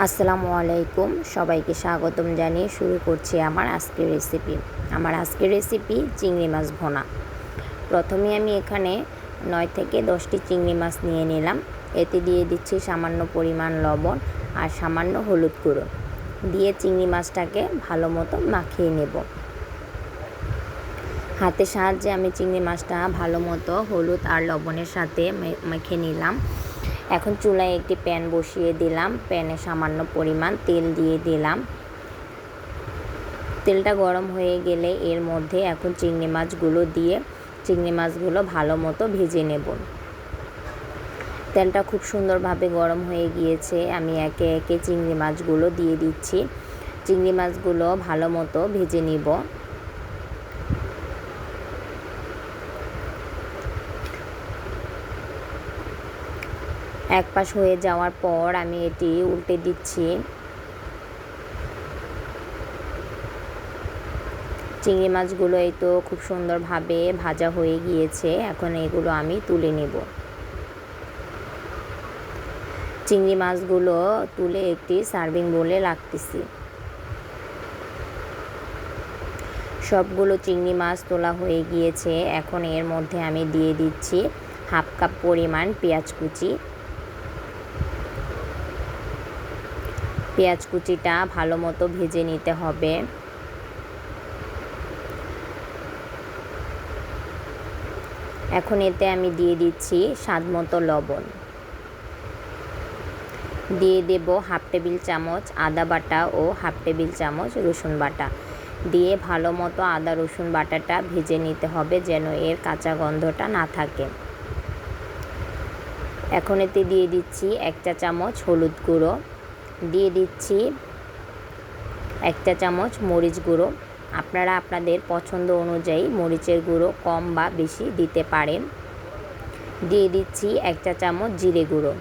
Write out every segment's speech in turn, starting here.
আসসালামু আলাইকুম, সবাইকে স্বাগতম জানিয়ে শুরু করছি আমার আজকের রেসিপি চিংড়ি মাছ ভুনা। প্রথমে আমি এখানে 9 থেকে 10টি চিংড়ি মাছ নিয়ে নিলাম। এতে দিয়ে দিচ্ছি সামান্য পরিমাণ লবণ আর সামান্য হলুদ গুঁড়ো দিয়ে চিংড়ি মাছটাকে ভালো মতো মাখিয়ে নেব। হাতের সাহায্যে আমি চিংড়ি মাছটা ভালো মতো হলুদ আর লবণের সাথে মেখে নিলাম। এখন চুলায় একটি প্যান বসিয়ে দিলাম। প্যানে সামান্য পরিমাণ তেল দিয়ে দিলাম। তেলটা গরম হয়ে গেলে এর মধ্যে এখন চিংড়ি মাছগুলো ভালো মতো ভেজে নেব। তেলটা খুব সুন্দরভাবে গরম হয়ে গিয়েছে। আমি একে একে চিংড়ি মাছগুলো দিয়ে দিচ্ছি। চিংড়ি মাছগুলো ভালো মতো ভেজে নিব। এক পাশ হয়ে যাওয়ার পর আমি এটি উল্টে দিচ্ছি। চিংড়ি মাছগুলো এই তো খুব সুন্দরভাবে ভাজা হয়ে গিয়েছে। এখন এগুলো আমি তুলে নেব। চিংড়ি মাছগুলো তুলে একটি সার্ভিং বোলে রাখতেছি। সবগুলো চিংড়ি মাছ তোলা হয়ে গিয়েছে। এখন এর মধ্যে আমি দিয়ে দিচ্ছি হাফ কাপ পরিমাণ পেঁয়াজ কুচি। পেঁয়াজ কুচিটা ভালো মতো ভেজে নিতে হবে। এখন এতে আমি দিয়ে দিচ্ছি স্বাদমতো লবণ। দিয়ে দেব হাফ টেবিল চামচ আদা বাটা ও হাফ টেবিল চামচ রসুন বাটা দিয়ে ভালো মতো আদা রসুন বাটাটা ভেজে নিতে হবে, যেন এর কাঁচা গন্ধটা না থাকে। এখন এতে দিয়ে দিচ্ছি 1 চা চামচ হলুদ গুঁড়ো, দিয়ে দিচ্ছি 1 চা চামচ মরিচ গুঁড়ো। আপনারা আপনাদের পছন্দ অনুযায়ী মরিচের গুঁড়ো কম বা বেশি দিতে পারেন। দিয়ে দিচ্ছি 1 চা চামচ জিরে গুঁড়ো।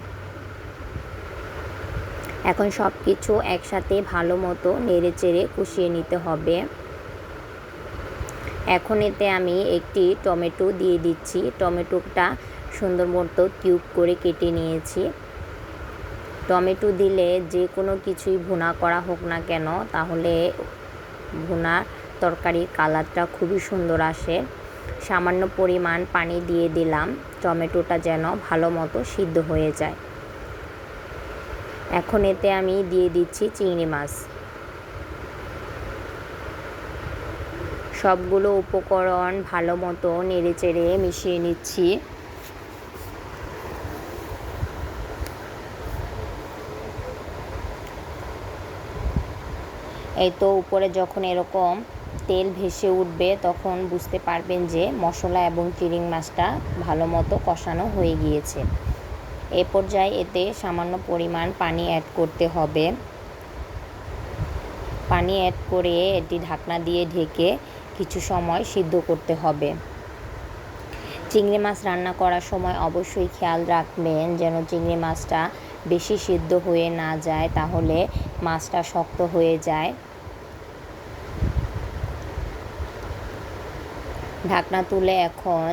এখন সব কিছু একসাথে ভালো মতো নেড়েচেড়ে কষিয়ে নিতে হবে। এখন এতে আমি একটি টমেটো দিয়ে দিচ্ছি। টমেটোটা সুন্দর মতো কিউব করে কেটে নিয়েছি। টমেটো দিলে যে কোনো কিছুই ভুনা করা হোক না কেন, তাহলে ভুনা তরকারির কালারটা খুবই সুন্দর আসে। সামান্য পরিমাণ পানি দিয়ে দিলাম, টমেটোটা যেন ভালো মতো সিদ্ধ হয়ে যায়। এখন এতে আমি দিয়ে দিচ্ছি চিংড়ি মাছ। সবগুলো উপকরণ ভালো মতো নেড়েচেড়ে মিশিয়ে নিচ্ছি। এই তো উপরে যখন এরকম তেল ভেসে উঠবে, তখন বুঝতে পারবেন যে মশলা এবং চিংড়ি মাছটা ভালো মতো কষানো হয়ে গিয়েছে। এ পর্যায়ে এতে সামান্য পরিমাণ পানি অ্যাড করতে হবে। পানি অ্যাড করে এটি ঢাকনা দিয়ে ঢেকে কিছু সময় সিদ্ধ করতে হবে। চিংড়ি মাছ রান্না করার সময় অবশ্যই খেয়াল রাখবেন যেন চিংড়ি মাছটা বেশি সিদ্ধ হয়ে না যায়, তাহলে মাছটা শক্ত হয়ে যায়। ঢাকনা তুলে এখন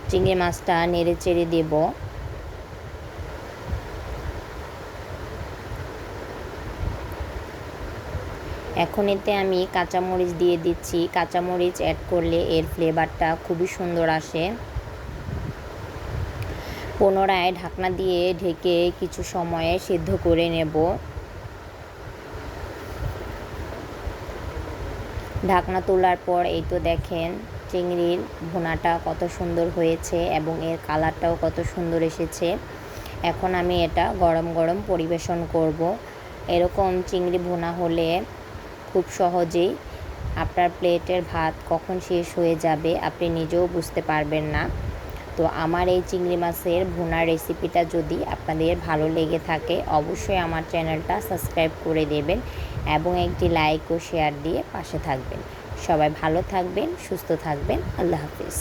চিংড়ি মাছটা নেড়ে চেড়ে দেব। এখন এতে আমি কাঁচামরিচ দিয়ে দিচ্ছি। কাঁচামরিচ অ্যাড করলে এর ফ্লেভারটা খুবই সুন্দর আসে। পুনরায় ঢাকনা দিয়ে ঢেকে কিছু সময়ে সিদ্ধ করে নেব। ঢাকনা তোলার পর এই তো দেখেন চিংড়ির ভুনাটা কত সুন্দর হয়েছে এবং এর কালারটাও কত সুন্দর এসেছে। এখন আমি এটা গরম গরম পরিবেশন করব। এরকম চিংড়ি ভুনা হলে খুব সহজেই আপনার প্লেটের ভাত কখন শেষ হয়ে যাবে আপনি নিজেও বুঝতে পারবেন না। তো আমার এই চিংড়ি মাছের ভুনার রেসিপিটা যদি আপনাদের ভালো লেগে থাকে, অবশ্যই আমার চ্যানেলটা সাবস্ক্রাইব করে দেবেন এবং একটি লাইক ও শেয়ার দিয়ে পাশে থাকবেন। সবাই ভালো থাকবেন, সুস্থ থাকবেন। আল্লাহ হাফিজ।